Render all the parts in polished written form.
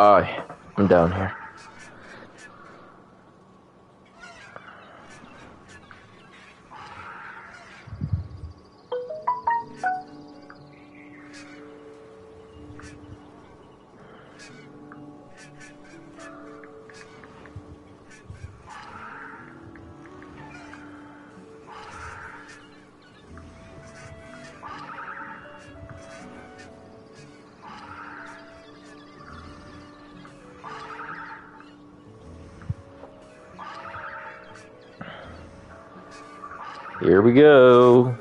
I'm down here. Here we go.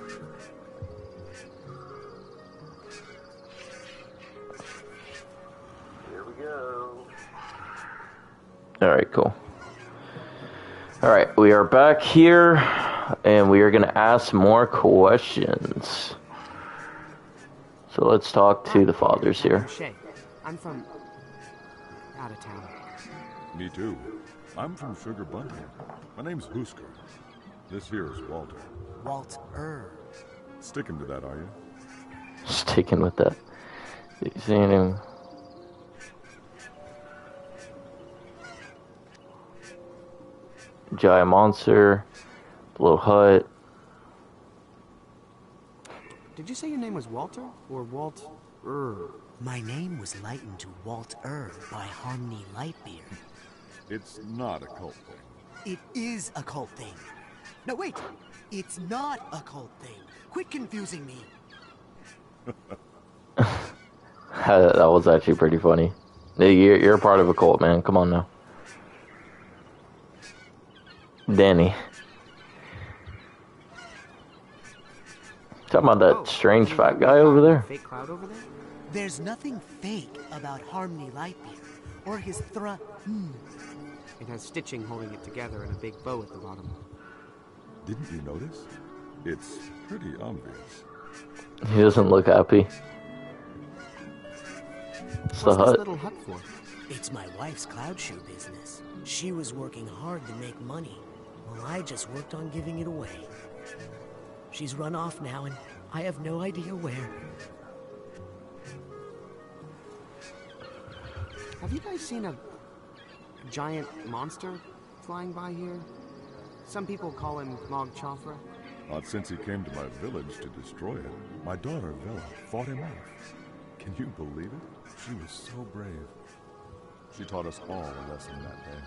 Alright, cool. Alright, we are back here, and we are going to ask more questions. So let's talk to the fathers here. Shay, I'm from out of town. Me too. I'm from Sugar Bunting. My name's Husker. This here is Walter. Walter. Sticking to that, are you? Sticking with that. You seeing him? Giant monster. Little hut. Did you say your name was Walter or Walt? My name was lightened to Walter by Harmony Lightbeard. It's not a cult thing. It is a cult thing. No, wait. It's not a cult thing. Quit confusing me. That was actually pretty funny. You're a part of a cult, man. Come on now. Danny. Talking about that strange fat guy over there. Fake cloud over there? There's nothing fake about Harmony Lightbeard or his It has stitching holding it together and a big bow at the bottom. Didn't you notice? It's pretty obvious. He doesn't look happy. It's the What's this hut. little hut for? It's my wife's cloud shoe business. She was working hard to make money, while I just worked on giving it away. She's run off now, and I have no idea where. Have you guys seen a giant monster flying by here? Some people call him Mog Chofra. Not since he came to my village to destroy it. My daughter, Vela, fought him off. Can you believe it? She was so brave. She taught us all a lesson that day.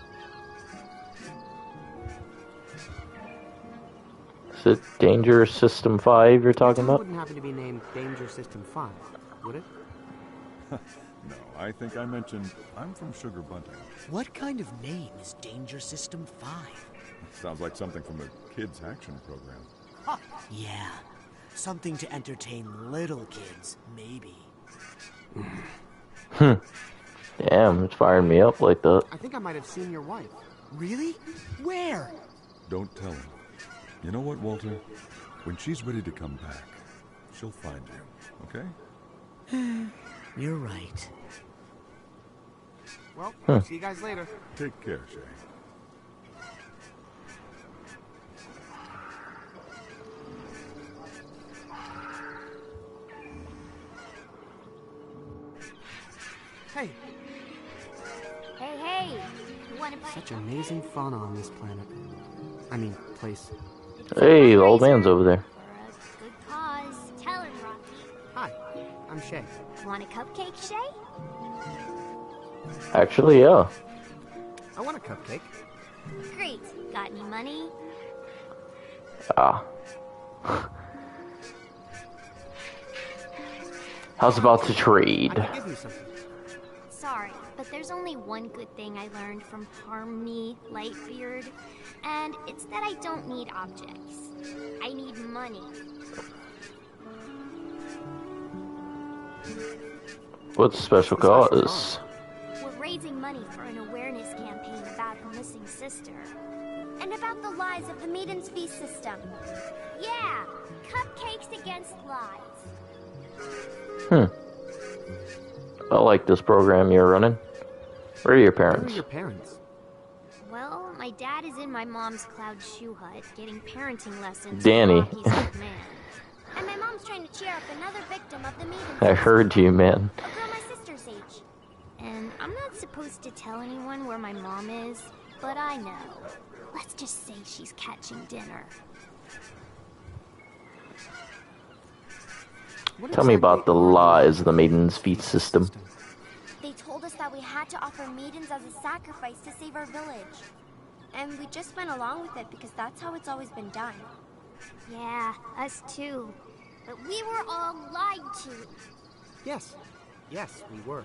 Is it Danger System 5 you're talking about? Wouldn't happen to be named Danger System 5, would it? No, I think I mentioned I'm from Sugar Bunting. What kind of name is Danger System 5? Sounds like something from a kids' action program. Yeah, something to entertain little kids, maybe. Damn, it's firing me up like that. I think I might have seen your wife. Really? Where? Don't tell him. You know what, Walter? When she's ready to come back, she'll find you, okay? You're right. Well, see you guys later. Take care, Shay. Hey, Hey, you wanna buy such amazing fauna on this planet. I mean, place. Hey, the old man's over there. for a good cause? Tell him, Rocky. Hi, I'm Shay. Want a cupcake, Shay? Actually, yeah. I want a cupcake. Great. Got any money? Ah. How's about to I trade? can give you something. Sorry, but there's only one good thing I learned from Harmony Lightbeard, and it's that I don't need objects. I need money. What's the special cause? We're raising money for an awareness campaign about her missing sister. And about the lies of the Maiden's Feast system. Yeah, cupcakes against lies. I like this program you're running. Where are your Where are parents? your parents? Well, my dad is in my mom's cloud shoe hut getting parenting lessons. Danny. From Rocky's old man. And my mom's trying to cheer up another victim of the Maiden's I Feast heard you, man. A girl my sister's age. And I'm not anyone where my mom is, but I know. Let's just say she's catching dinner. Tell me about the lies of the Maiden's Feet system. They told us that we had to offer maidens as a sacrifice to save our village. And we just went along with it because that's how it's always been done. Yeah, us too. But we were all lied to. Yes. Yes, we were.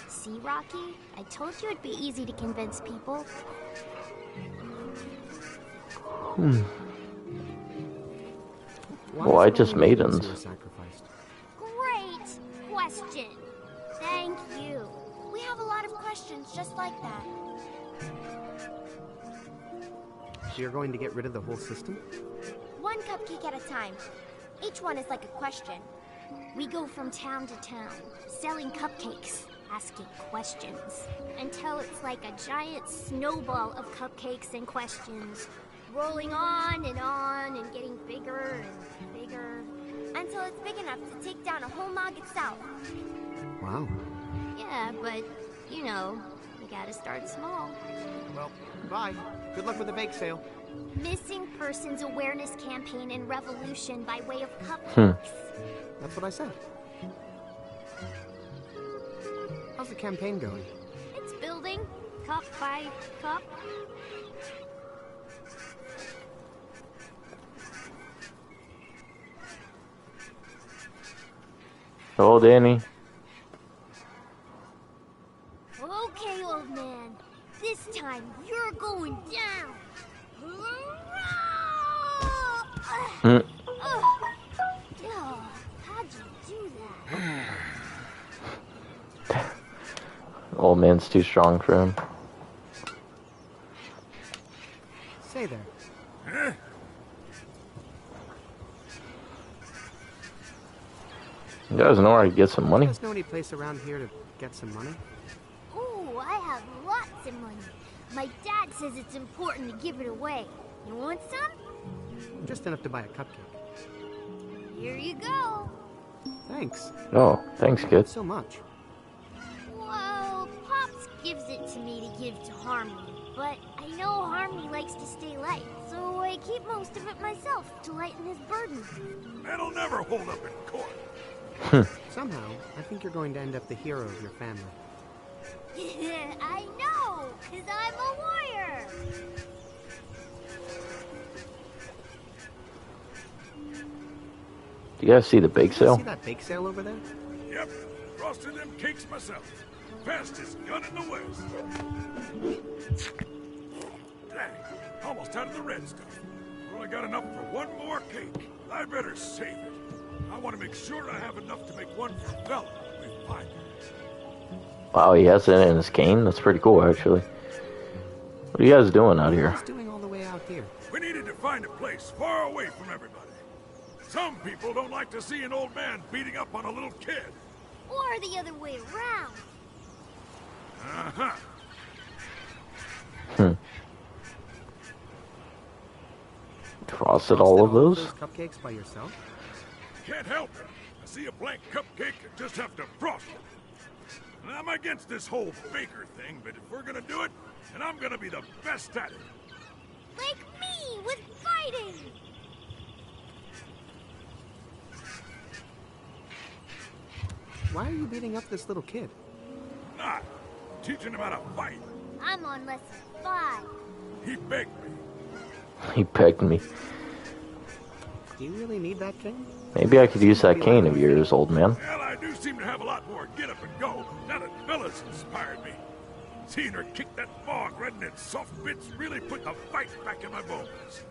See, Rocky? I told you it'd be easy to convince people. Why just maidens? Great question. Thank you. We have a lot of questions just like that. So you're going to get rid of the whole system? One cupcake at a time. Each one is like a question. We go from town to town, selling cupcakes, asking questions, until it's like a giant snowball of cupcakes and questions, rolling on and getting bigger and bigger, until it's big enough to take down a whole log itself. Wow. Yeah, but, you know, we gotta start small. Well, bye. Good luck with the bake sale. Missing Persons Awareness Campaign and Revolution by way of cupcakes. That's what I said. How's the campaign going? It's building, cup by cup. Hello, Danny. Okay, old man. This time you're going down. Hmm. How'd you do that? Old man's too strong for him. Say there. You guys know where I can get some money? You guys know any place around here to get some money? Ooh, I have lots of money. My dad says it's important to give it away. You want some? Just enough to buy a cupcake. Here you go. Thanks. Oh, thanks, kid. So much. Well, Pops gives it to me to give to Harmony, but I know Harmony likes to stay light, so I keep most of it myself to lighten his burden. That'll never hold up in court. Somehow, I think you're going to end up the hero of your family. I know, 'cause I'm a warrior. Do you guys see the bake sale? See that bake sale over there? Yep, frosted them cakes myself. Fastest gun in the West. Dang, almost out of the red stuff. Only got enough for one more cake. I better save it. I want to make sure I have enough to make one for Bella when we find her. Wow, he has it in his cane? That's pretty cool, actually. What are you guys doing out here? What's doing all the way out here? We needed to find a place far away from everybody. Some people don't like to see an old man beating up on a little kid. Or the other way around. Uh-huh. Frosted all of those? Cupcakes by yourself? Can't help it. I see a blank cupcake and just have to frost it. And I'm against this whole baker thing, but if we're gonna do it, then I'm gonna be the best at it. Like me, with fighting! Why are you beating up this little kid? Not teaching him how to fight. I'm on lesson 5. He begged me. He pegged me. Do you really need that cane? Maybe I could use that cane of yours, old man. Well, I do seem to have a lot more get up and go now that Bella's inspired me. Seeing her kick that bog right in its soft bits really put the fight back in my bones.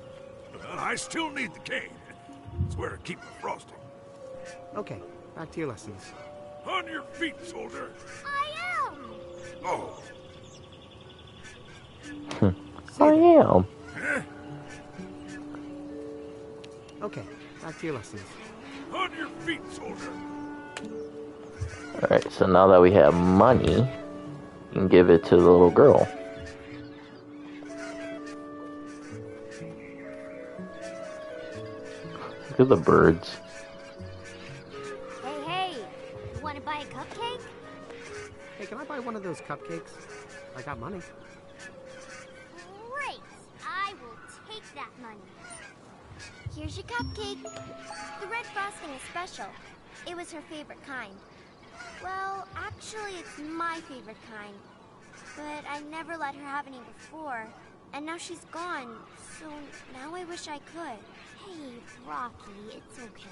But I still need the cane. It's where to keep the frosting. Okay, back to your lessons. On your feet, soldier. I am! Oh. I am. Eh? Okay, back to your lessons. On your feet, soldier. Alright, so now that we have money, you can give it to the little girl. Look at the birds. Hey, you want to buy a cupcake? Hey, can I buy one of those cupcakes? I got money. Great! I will take that money. Here's your cupcake. The red frosting is special. It was her favorite kind. Well, actually, it's my favorite kind. But I never let her have any before. And now she's gone, so now I wish I could. Hey, Rocky, it's okay.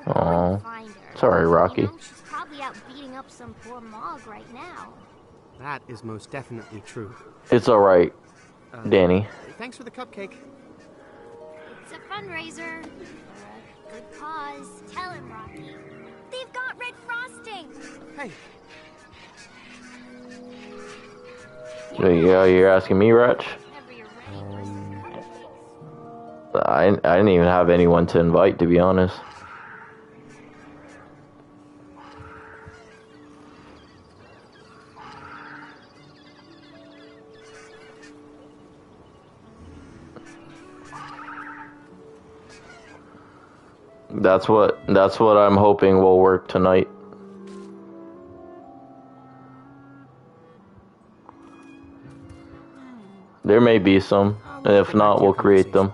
We'll go and find her. Sorry, Rocky. You know, she's probably out beating up some poor Mog right now. That is most definitely true. It's alright, Danny. Thanks for the cupcake. It's a fundraiser. For a good cause. Tell him, Rocky. They've got red frosting. Hey, Yeah, you're asking me, Ratch? Whenever you're ready for some cupcakes. I didn't even have anyone to invite, to be honest. That's what I'm hoping will work tonight. There may be some, and if not, we'll create them.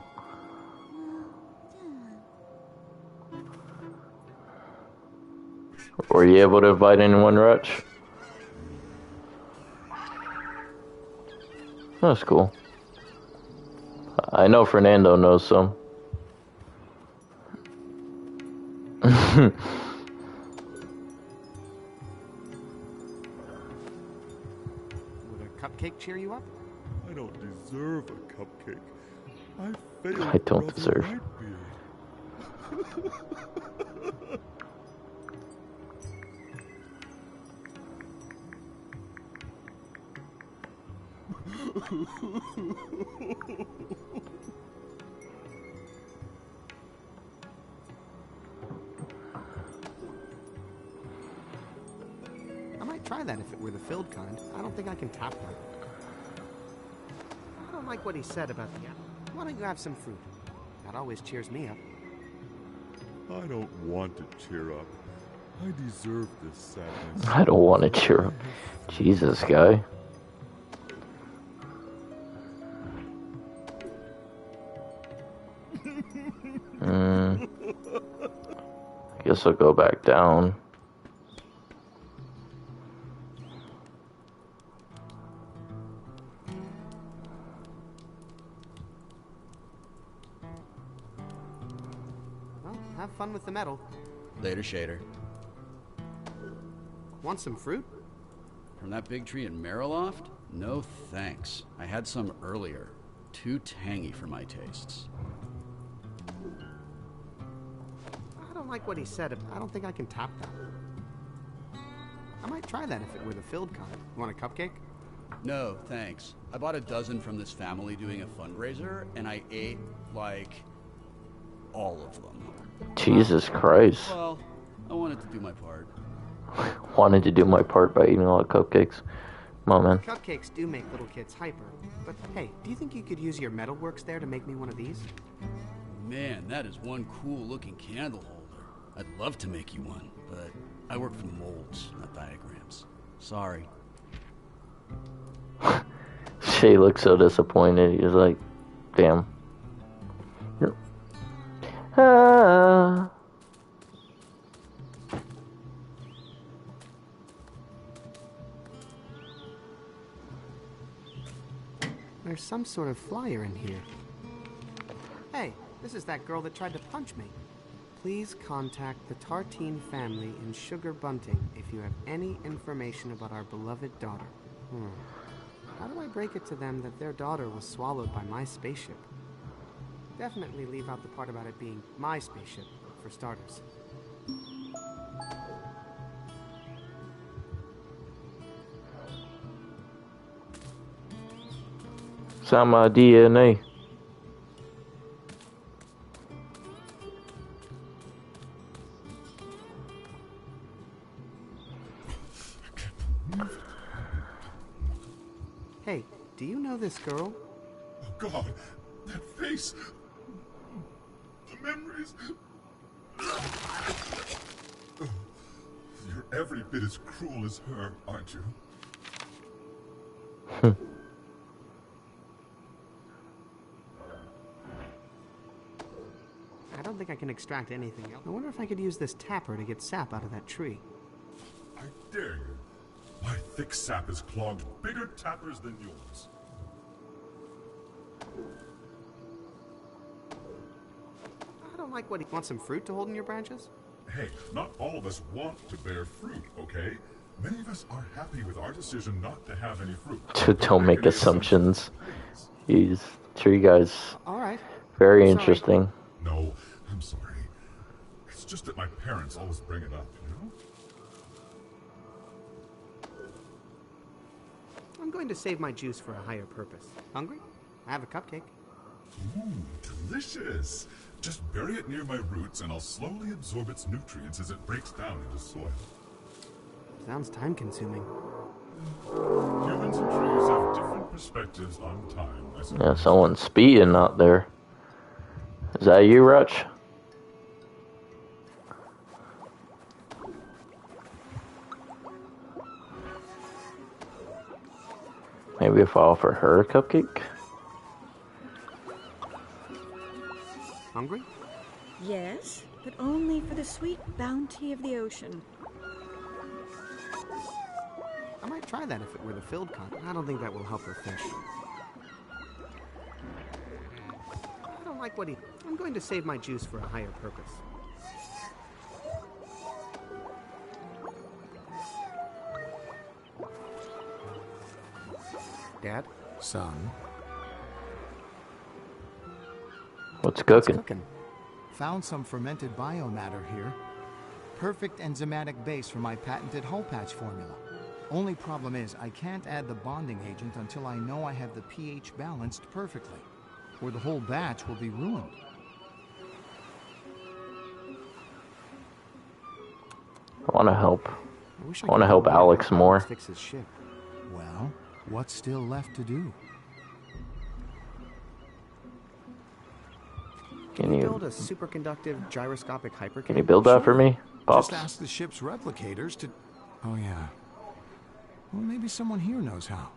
Were you able to invite anyone, Ratch? That's cool. I know Fernando knows some. would a cupcake cheer you up? I don't deserve a cupcake. I failed. I don't Brother deserve. Whitebeard. I might try that if it were the filled kind. I don't think I can top that. I don't like what he said about the apple. Why don't you have some fruit? That always cheers me up. I don't want to cheer up. I deserve this sadness. I don't want to cheer up. Jesus, guy. I guess I'll go back down. Well, have fun with the metal. Later, Shader. Want some fruit? From that big tree in Mariloft? No thanks. I had some earlier. Too tangy for my tastes. I don't like what he said. I don't think I can top that. I might try that if it were the filled kind. Want a cupcake? No, thanks. I bought a dozen from this family doing a fundraiser, and I ate, like, all of them. Jesus Christ. Well, I wanted to do my part. Wanted to do my part by eating a lot of cupcakes. Come on, man. Cupcakes do make little kids hyper. But hey, do you think you could use your metalworks there to make me one of these? Man, that is one cool-looking candle holder. I'd love to make you one, but I work from molds, not diagrams. Sorry. Shay looks so disappointed. He's like, damn. Ah. There's some sort of flyer in here. Hey, this is that girl that tried to punch me. Please contact the Tartine family in Sugar Bunting if you have any information about our beloved daughter. How do I break it to them that their daughter was swallowed by my spaceship? Definitely leave out the part about it being my spaceship, for starters. Sama DNA. Hey, do you know this girl? Oh God, that face. The memories. You're every bit as cruel as her, aren't you? I don't think I can extract anything else. I wonder if I could use this tapper to get sap out of that tree. I dare you. My thick sap has clogged bigger tappers than yours. I don't like what he wants. Some fruit to hold in your branches? Hey, not all of us want to bear fruit, okay? Many of us are happy with our decision not to have any fruit. Don't make any assumptions. please. Jeez. Tree guy's All right. very Sorry. interesting. No, I'm sorry. It's just that my parents always bring it up, you know? I'm going to save my juice for a higher purpose. Hungry? I have a cupcake. Ooh, delicious. Just bury it near my roots and I'll slowly absorb its nutrients as it breaks down into soil. Sounds time-consuming. Humans and trees have different perspectives on time, I suppose. Yeah, someone's speeding out there. Is that you, Rutch? Maybe if I offer her a cupcake? Hungry? Yes, but only for the sweet bounty of the ocean. I might try that if it were the filled kind. I don't think that will help her fish. I don't like what he... I'm going to save my juice for a higher purpose. Dad? Son, What's What's cooking? cooking? found some fermented biomatter here. Perfect enzymatic base for my patented hull patch formula. Only problem is, I can't add the bonding agent until I know I have the pH balanced perfectly, or the whole batch will be ruined. I want to help. wish I wanna could help go Alex help more. Fix his ship. Well, what's still left to do? Can you you- build a superconductive gyroscopic hypercube? Can you build that for me? Pops? Just ask the ship's replicators to... Oh yeah. Well, maybe someone here knows how.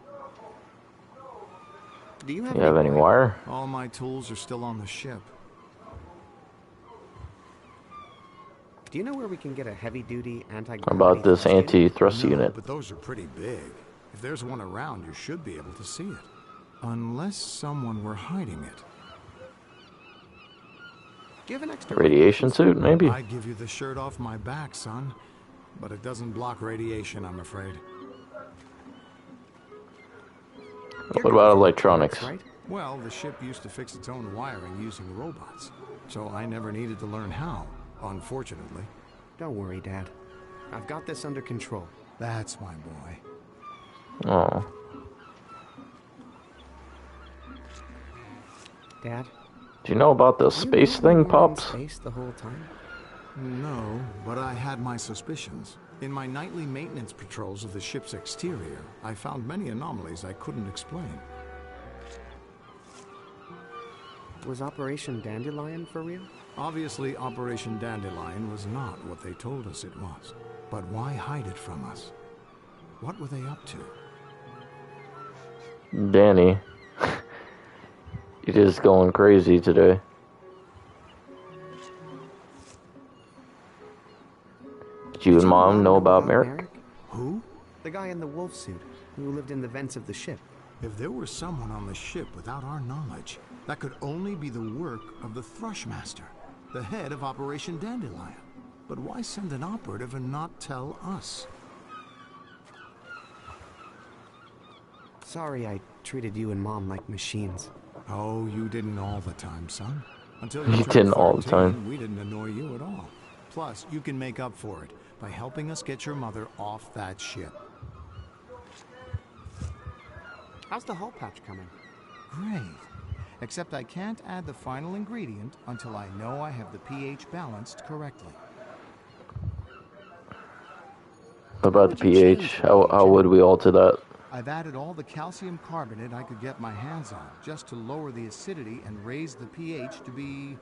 Do you have, You have any wire? All my tools are still on the ship. Do you know where we can get a heavy-duty anti-gravity? How about this thrust unit? anti-thrust No, unit? but those are pretty big. If there's one around, you should be able to see it. Unless someone were hiding it. Do you have an extra Radiation suit, maybe? I'd give you the shirt off my back, son. But it doesn't block radiation, I'm afraid. You're What good about with electronics? right? Well, the ship used to fix its own wiring using robots. So I never needed to learn how, unfortunately. Don't worry, Dad. I've got this under control. That's my boy. Oh, Dad, do you know about the you space know we thing, were in Pops? Space the whole time? No, but I had my suspicions. In my nightly maintenance patrols of the ship's exterior, I found many anomalies I couldn't explain. Was Operation Dandelion for real? Obviously, Operation Dandelion was not what they told us it was. But why hide it from us? What were they up to? Danny. You're just going crazy today. Did you and Mom know about Merrick? Who? The guy in the wolf suit, who lived in the vents of the ship. If there was someone on the ship without our knowledge, that could only be the work of the Thrushmaster, the head of Operation Dandelion. But why send an operative and not tell us? Sorry I treated you and Mom like machines. Oh, you didn't all the time, son. Until You you turned didn't all the 13, time. We didn't annoy you at all. Plus, you can make up for it by helping us get your mother off that ship. How's the hull patch coming? Great. Except I can't add the final ingredient until I know I have the pH balanced correctly. What about the pH? How would we alter that? I've added all the calcium carbonate I could get my hands on, just to lower the acidity and raise the pH to be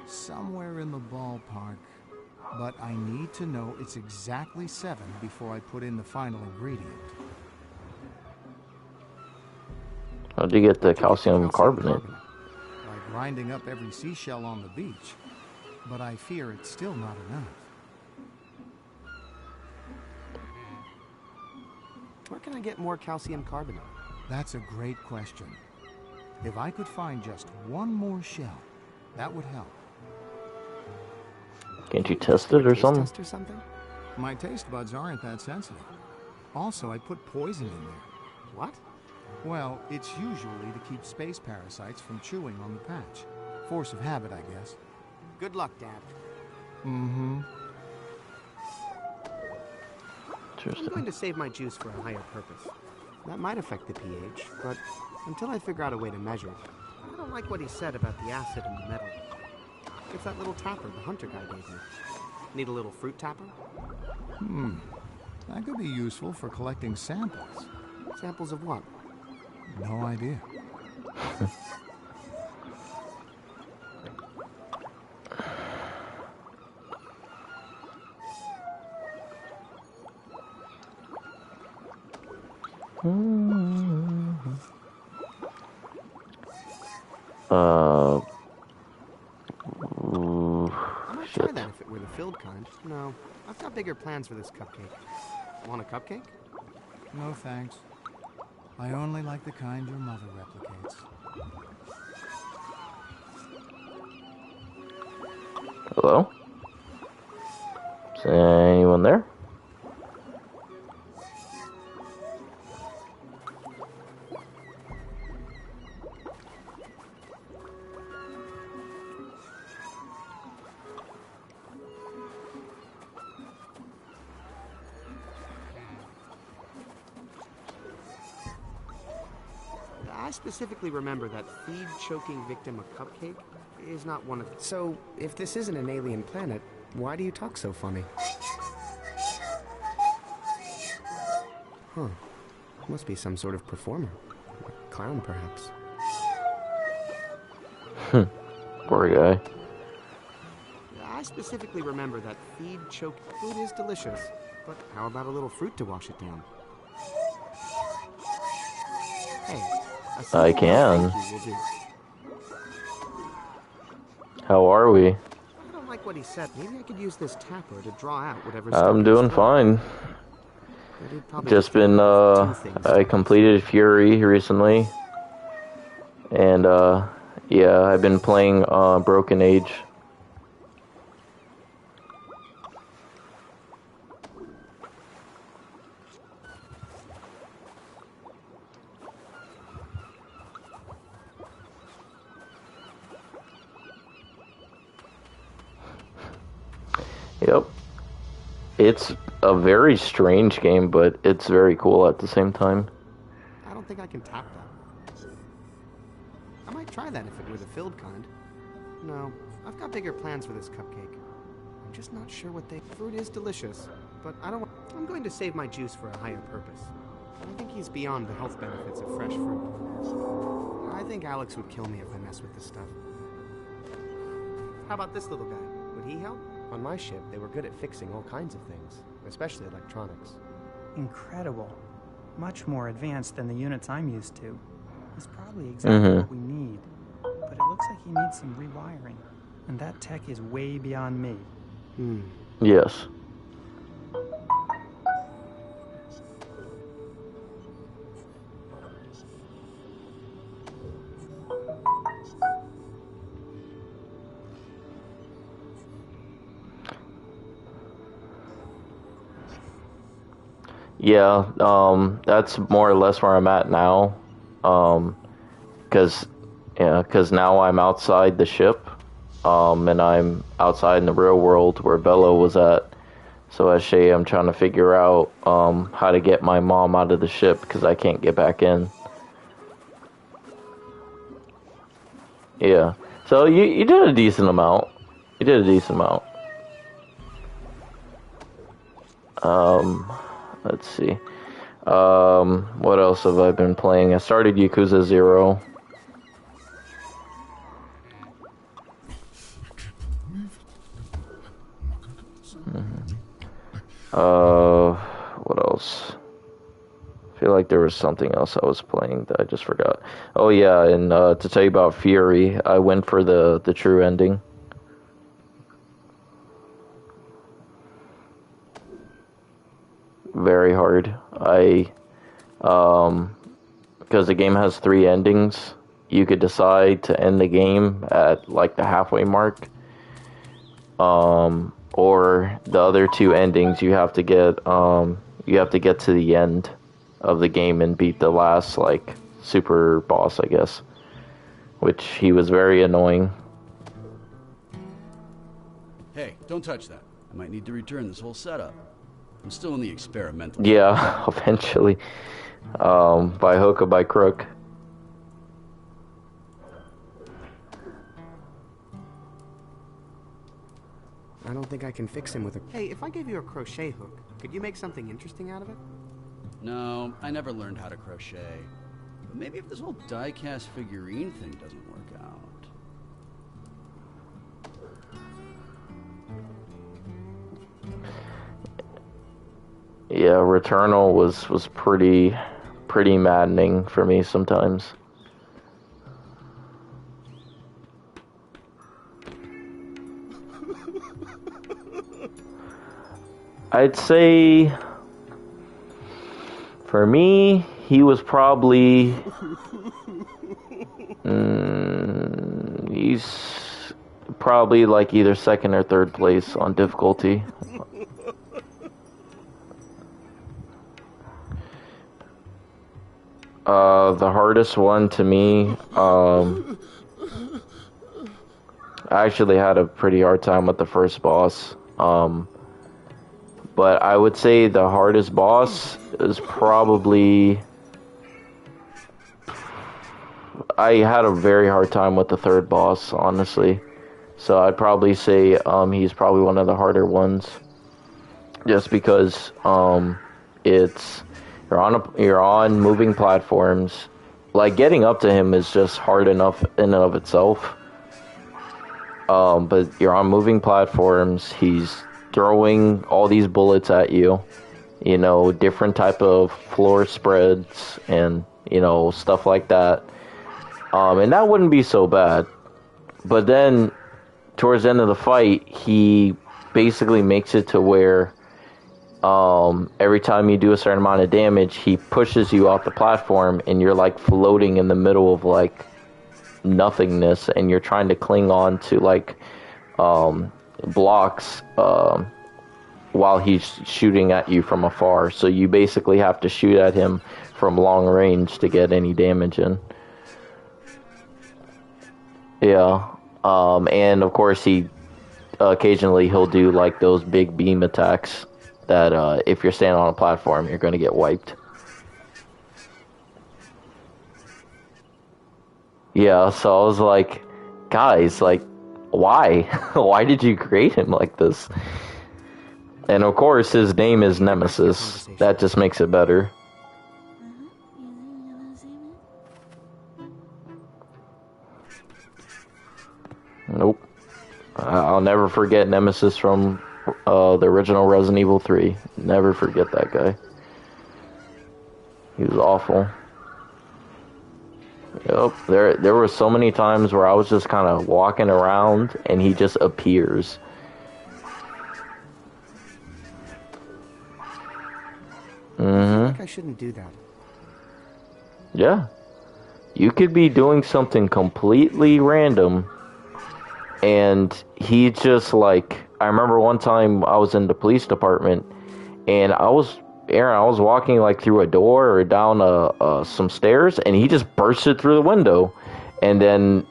somewhere in the ballpark. But I need to know it's exactly 7 before I put in the final ingredient. How'd you get the calcium carbonate? By grinding up every seashell on the beach. But I fear it's still not enough. Where can I get more calcium carbonate? That's a great question. If I could find just one more shell, that would help. Can't you test it or Taste something? test or something? My taste buds aren't that sensitive. Also, I put poison in there. What? Well, it's usually to keep space parasites from chewing on the patch. Force of habit, I guess. Good luck, Dad. Mm-hmm. I'm Interesting. going to save my juice for a higher purpose. That might affect the pH, but until I figure out a way to measure it, I don't like what he said about the acid in the metal. It's that little tapper the hunter guy gave me. Need a little fruit tapper? That could be useful for collecting samples. Samples of what? No idea. I might try that if it were the filled kind. No, I've got bigger plans for this cupcake. Want a cupcake? No thanks. I only like the kind your mother replicates. Hello? Is anyone there? I specifically remember that feed-choking victim a cupcake is not one of... So, if this isn't an alien planet, why do you talk so funny? Huh. Must be some sort of performer. A clown, perhaps. Poor guy. I specifically remember that feed-choke food is delicious, but how about a little fruit to wash it down? Hey, a simple I can. thank you will do. How are we? I don't like what he said. Maybe I could use this tapper to draw out whatever's I'm doing fine. Just been, I completed Fury recently. And, yeah, I've been playing, Broken Age. Yep. It's a very strange game, but it's very cool at the same time. I don't think I can tap that. I might try that if it were the filled kind. No, I've got bigger plans for this cupcake. I'm just not sure what they... Fruit is delicious, but I don't... I'm going to save my juice for a higher purpose. I think he's beyond the health benefits of fresh fruit. I think Alex would kill me if I mess with this stuff. How about this little guy? Would he help? On my ship, they were good at fixing all kinds of things, especially electronics. Incredible. Much more advanced than the units I'm used to. He's probably exactly what we need. But it looks like he needs some rewiring. And that tech is way beyond me. Yes. Yeah, that's more or less where I'm at now. Cause now I'm outside the ship, and I'm outside in the real world where Bella was at. So as Shay, I'm trying to figure out, how to get my mom out of the ship, cause I can't get back in. Yeah. So you did a decent amount. You did a decent amount. Let's see. What else have I been playing? I started Yakuza 0. What else? feel like there was something else I was playing that I just forgot. Oh yeah, and to tell you about Fury, I went for the true ending. Very hard. Because the game has 3 endings, you could decide to end the game at like the halfway mark. Or the other 2 endings, you have to get to the end of the game and beat the last like super boss, I guess. Which he was very annoying. Hey, don't touch that. I might need to return this whole setup. I'm still in the experimental. Yeah, eventually. By hook or by crook. I don't think I can fix him with a... Hey, if I gave you a crochet hook, could you make something interesting out of it? No, I never learned how to crochet. But maybe if this whole die-cast figurine thing doesn't work out... Yeah, Returnal was pretty maddening for me sometimes. I'd say for me, he was probably he's probably like either 2nd or 3rd place on difficulty. The hardest one to me, I actually had a pretty hard time with the first boss. But I would say the hardest boss is probably... I had a very hard time with the 3rd boss, honestly. So I'd probably say he's probably one of the harder ones. Just because it's... You're on moving platforms. Like, getting up to him is just hard enough in and of itself. But you're on moving platforms. He's throwing all these bullets at you. You know, different type of floor spreads and, you know, stuff like that. And that wouldn't be so bad. But then, towards the end of the fight, he basically makes it to where... every time you do a certain amount of damage, he pushes you off the platform and you're like floating in the middle of like nothingness, and you're trying to cling on to like blocks while he's shooting at you from afar. So you basically have to shoot at him from long range to get any damage in. Yeah. And of course he occasionally he'll do like those big beam attacks that if you're standing on a platform, you're going to get wiped. Yeah, so I was like, guys, like, why? Why did you create him like this? And of course, his name is Nemesis. That just makes it better. Nope. I'll never forget Nemesis from the original Resident Evil 3. Never forget that guy. He was awful. Yep, there were so many times where I was just kind of walking around and he just appears. I think I shouldn't do that. Yeah. You could be doing something completely random and he just like... I remember one time I was in the police department and I was walking like through a door or down some stairs, and he just bursted through the window, and then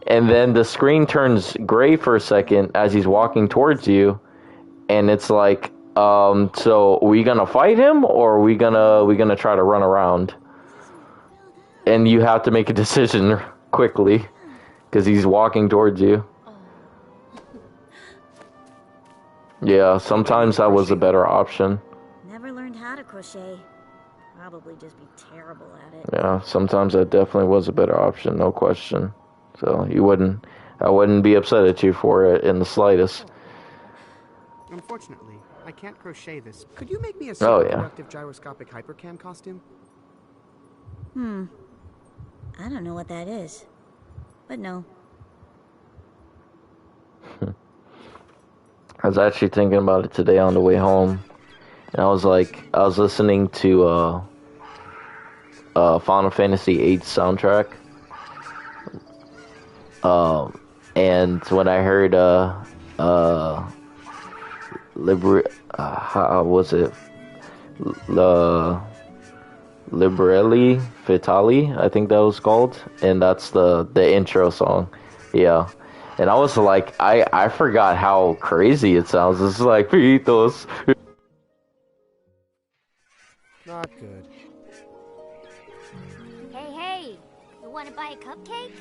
and then the screen turns gray for a second as he's walking towards you, and it's like, so are we gonna fight him or are we gonna try to run around? And you have to make a decision quickly because he's walking towards you. Yeah, sometimes that was a better option. Never learned how to crochet. Probably just be terrible at it. Yeah, sometimes that definitely was a better option, no question. So I wouldn't be upset at you for it in the slightest. Unfortunately, I can't crochet this. Could you make me a Oh, yeah. superconductive gyroscopic hypercam costume? I don't know what that is. But no. I was actually thinking about it today on the way home, and I was listening to Final Fantasy VIII soundtrack, and when I heard how was it? Librelli Vitali, I think that was called, and that's the intro song. Yeah. And I was like, I forgot how crazy it sounds. It's like, Pitos. Not good. Hey, you want to buy a cupcake?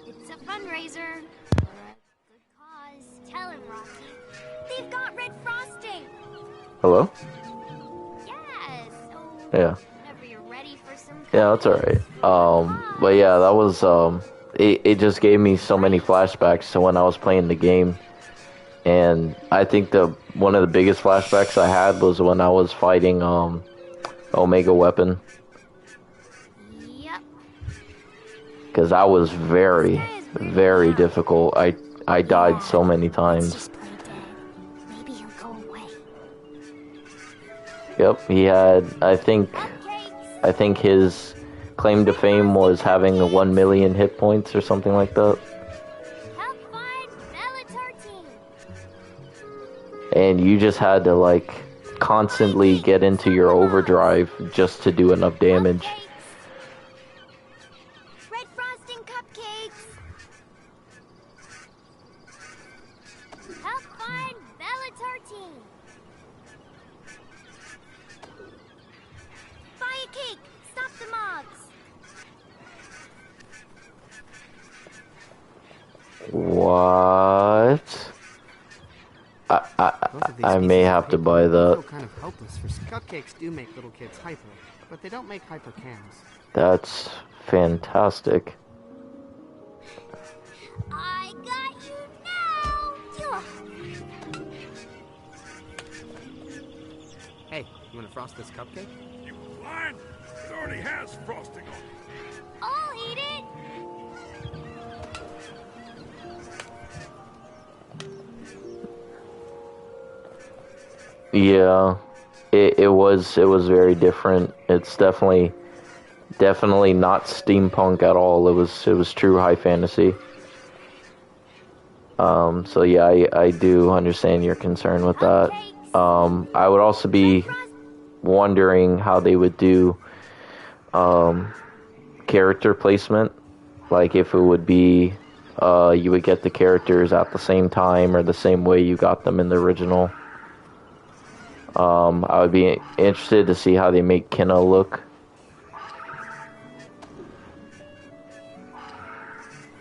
It's a fundraiser for a good cause. Tell him, Rocky. They've got red frosting. Hello? Yes. So Yeah. whenever you're ready for some cupcakes. Yeah, that's alright. But yeah, that was, it just gave me so many flashbacks to when I was playing the game. And I think one of the biggest flashbacks I had was when I was fighting, Omega Weapon. Yep. Because that was very, very difficult. I died so many times. Just play dead. Maybe he'll go away. Yep, he had, I think his claim to fame was having 1 million hit points or something like that. Help find Bellatortine. And you just had to, like, constantly get into your overdrive just to do enough damage. Red frosting cupcakes. Help find Bellatortine. Buy a cake. Stop the mobs. What? I may have to buy that. Kind of hopeless for cupcakes do make little kids hyper, but they don't make hyper cams. That's fantastic. I got you now. Hey, you want to frost this cupcake? You blind? It already has frosting on it. I'll eat it. Yeah, it was very different. It's definitely not steampunk at all. It was true high fantasy. So yeah, I do understand your concern with that. I would also be wondering how they would do character placement, like if it would be you would get the characters at the same time or the same way you got them in the original. I would be interested to see how they make Kina look.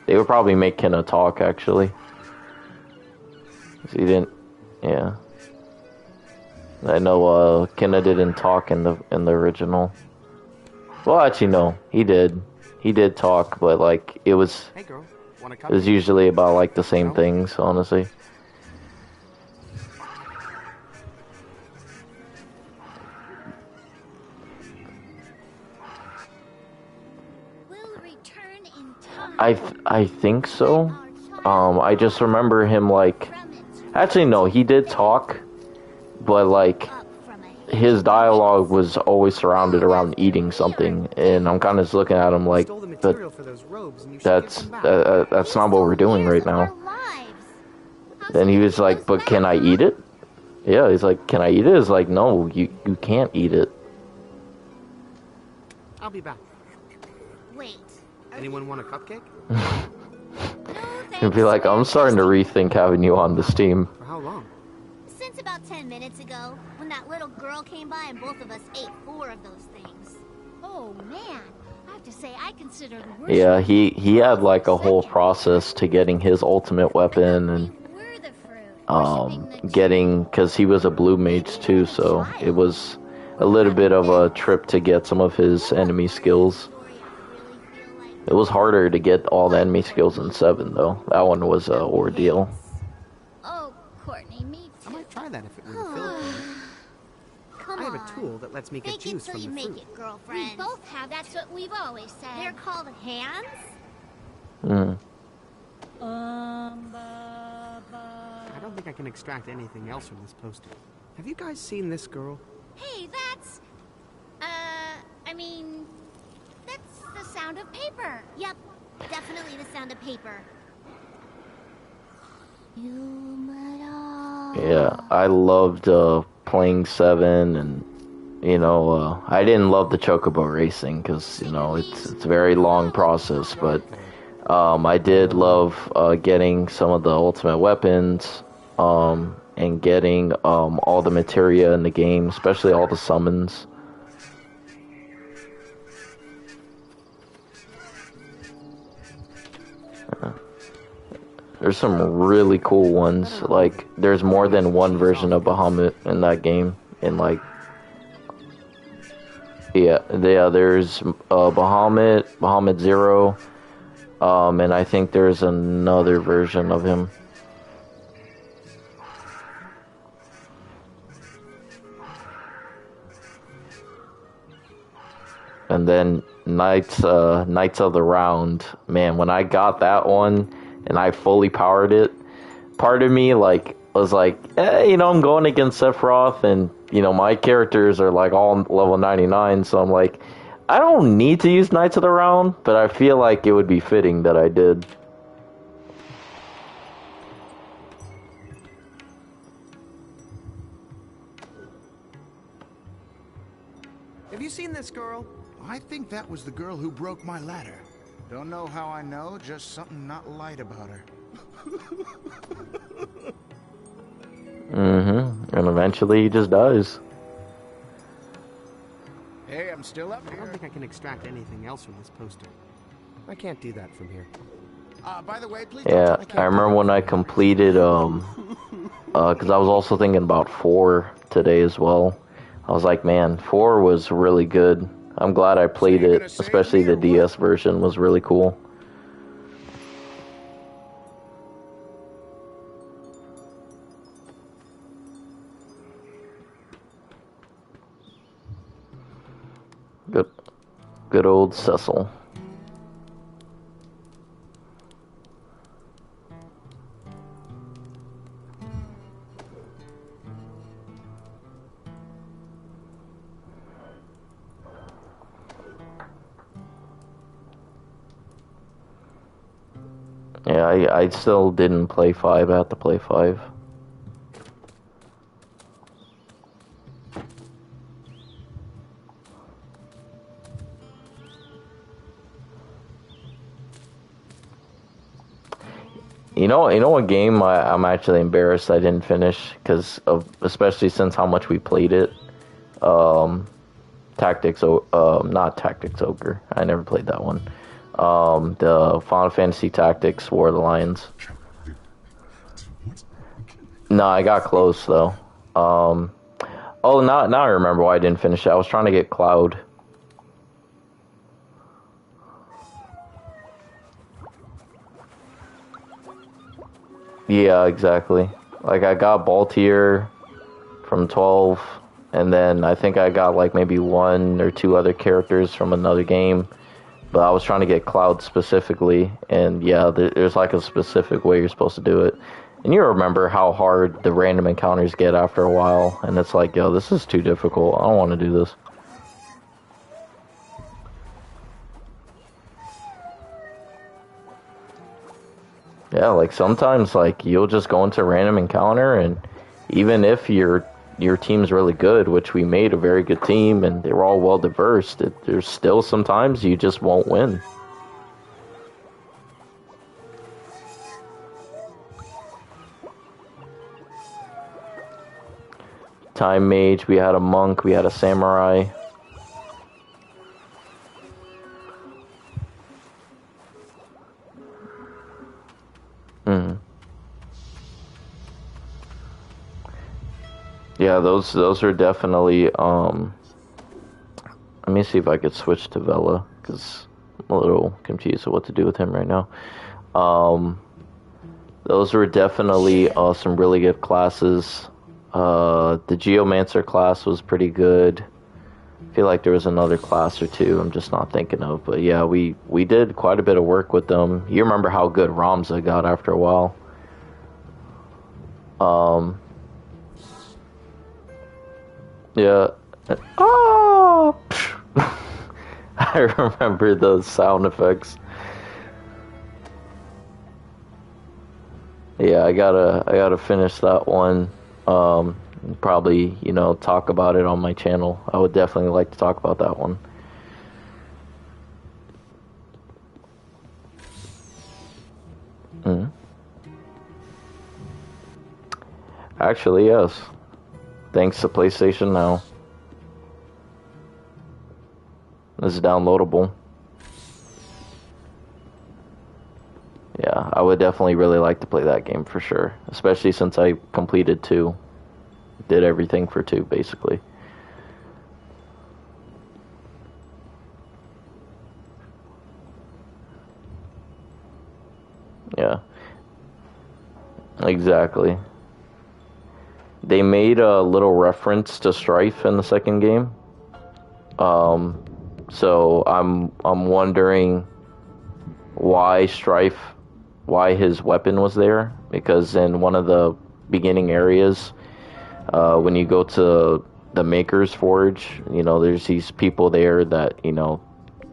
They would probably make Kina talk, actually. 'Cause he didn't, yeah. I know Kina didn't talk in the original. Well, actually, no, he did. He did talk, but like it was Hey girl, want a it was cupcake? usually about like the same things, honestly. We'll return in time. I think so. I just remember him like, actually no, he did talk, but like his dialogue was always surrounded around eating something, and I'm kind of just looking at him like, Stole the but material for those robes and you should that's give them back. that's not what we're doing right now. Then he was like, but can I eat it? Yeah, he's like, can I eat it? It's like, no, you can't eat it. I'll be back. Wait. Anyone want a cupcake? He'd be like, I'm starting to rethink having you on this team. For how long? Since about 10 minutes ago, when that little girl came by and both of us ate 4 of those things. Oh man, I have to say I consider the worst. Yeah, he had like a whole process to getting his ultimate weapon and getting, because he was a blue mage too, so it was a little bit of a trip to get some of his enemy skills. It was harder to get all the enemy skills in 7 though. That one was an ordeal. Oh, Courtney, me too. Come I have on. a tool that lets me get Fake it juice till from you the make fruit. it, girlfriend. We both have. That's what we've always said. They're called hands? Hmm. I don't think I can extract anything else from this poster. Have you guys seen this girl? Hey, that's... I mean... That's the sound of paper. Yep, definitely the sound of paper. Yeah, I loved playing 7, and you know, I didn't love the chocobo racing because you know it's a very long process, but I did love getting some of the ultimate weapons, and getting all the materia in the game, especially all the summons. There's some really cool ones. Like, there's more than one version of Bahamut in that game. And like, there's Bahamut, Bahamut Zero, and I think there's another version of him. And then Knights of the Round. Man, when I got that one and I fully powered it, part of me like was like, you know, I'm going against Sephiroth, and you know my characters are like all level 99, so I'm like, I don't need to use Knights of the Round, but I feel like it would be fitting that I did. Have you seen this girl? I think that was the girl who broke my ladder. Don't know how I know, just something not light about her. And eventually he just dies. Hey, I'm still up I here. don't think I can extract anything else from this poster. I can't do that from here. By the way, please Yeah, I remember when I completed, because I was also thinking about 4 today as well. I was like, man, 4 was really good. I'm glad I played it, especially the DS version was really cool. Good old Cecil. Yeah, I still didn't play 5. I had to play 5. You know what game I'm actually embarrassed I didn't finish because of, especially since how much we played it. Not Tactics Ogre. I never played that one. The Final Fantasy Tactics War of the Lions. No, I got close though. Oh, now I remember why I didn't finish it. I was trying to get Cloud. Yeah, exactly. Like, I got Baltier from 12, and then I think I got, like, maybe 1 or 2 other characters from another game, but I was trying to get Cloud specifically, and yeah, there's, like, a specific way you're supposed to do it. And you remember how hard the random encounters get after a while, and it's like, yo, this is too difficult. I don't want to do this. Yeah, like sometimes like you'll just go into a random encounter, and even if your team's really good, which we made a very good team and they were all well diverse, there's still sometimes you just won't win. Time Mage, we had a monk, we had a samurai. Yeah, those are definitely, let me see if I could switch to Vela, because I'm a little confused of what to do with him right now. Those were definitely some really good classes. The Geomancer class was pretty good. I feel like there was another class or two I'm just not thinking of. But yeah, we did quite a bit of work with them. You remember how good Ramza got after a while. Yeah. Oh! I remember those sound effects. Yeah, I gotta finish that one. Probably, you know, talk about it on my channel. I would definitely like to talk about that one. Actually, yes. Thanks to PlayStation Now. This is downloadable. Yeah, I would definitely really like to play that game for sure. Especially since I completed 2. Did everything for 2, basically. Yeah. Exactly. They made a little reference to Strife in the second game. So I'm wondering why Strife, why his weapon was there, because in one of the beginning areas, when you go to the Maker's Forge, you know, there's these people there that, you know,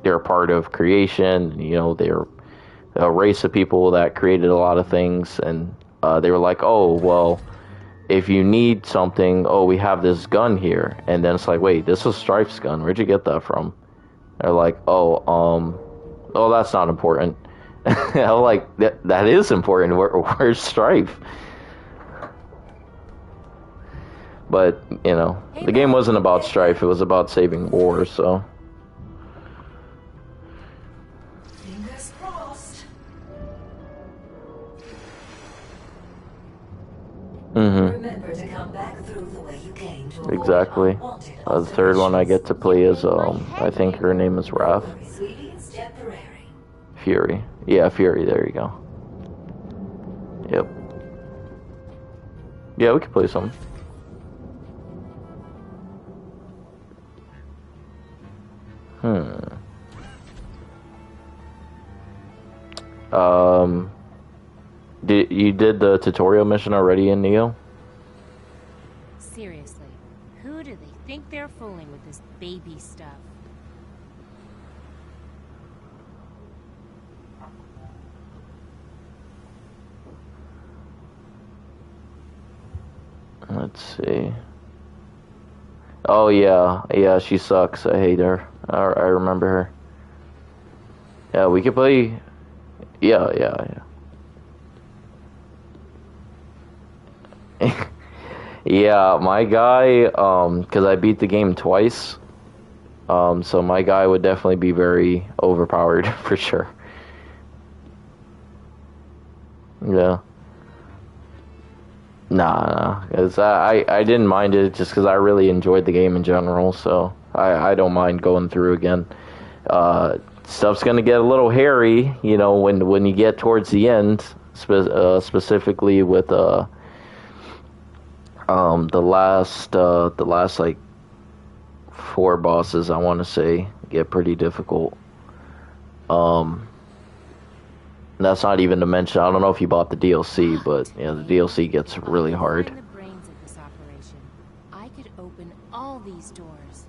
they're part of creation, you know, they're a race of people that created a lot of things, and they were like, oh, well, if you need something, oh, we have this gun here. And then it's like, wait, this is Strife's gun. Where'd you get that from? They're like, oh, that's not important. I'm like, that is important. Where's Strife? But, you know, the game wasn't about Strife. It was about saving war, so. Fingers crossed. Remember to come back through the way you came to Exactly. The third one I get to play is, I think her name is Wrath. Fury. Yeah, Fury, there you go. Yep. Yeah, we could play some. You did the tutorial mission already in Neo? Seriously, who do they think they're fooling with this baby stuff? Let's see. Oh yeah, she sucks. I hate her. I remember her. Yeah, we could play. Yeah. Yeah, my guy, because I beat the game twice, so my guy would definitely be very overpowered for sure. Yeah. Nah, cause I didn't mind it just because I really enjoyed the game in general, so I don't mind going through again. Stuff's gonna get a little hairy, you know, when you get towards the end, specifically with the last like 4 bosses, I want to say, get pretty difficult. That's not even to mention, I don't know if you bought the DLC, but yeah, the DLC gets really hard. The brains of this operation, I could open all these doors.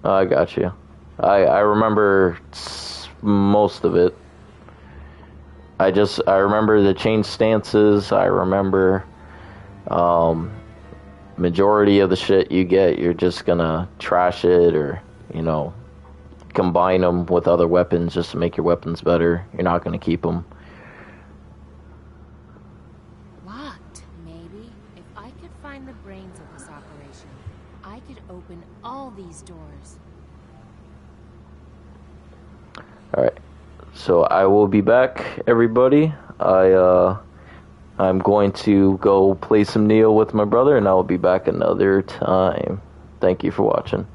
I got you. I remember most of it. I remember the change stances. I remember majority of the shit you get, you're just gonna trash it or, you know, combine them with other weapons just to make your weapons better. You're not gonna keep them. Locked, maybe. If I could find the brains of this operation, I could open all these doors. Alright, so I will be back, everybody. I'm going to go play some Neo with my brother, and I will be back another time. Thank you for watching.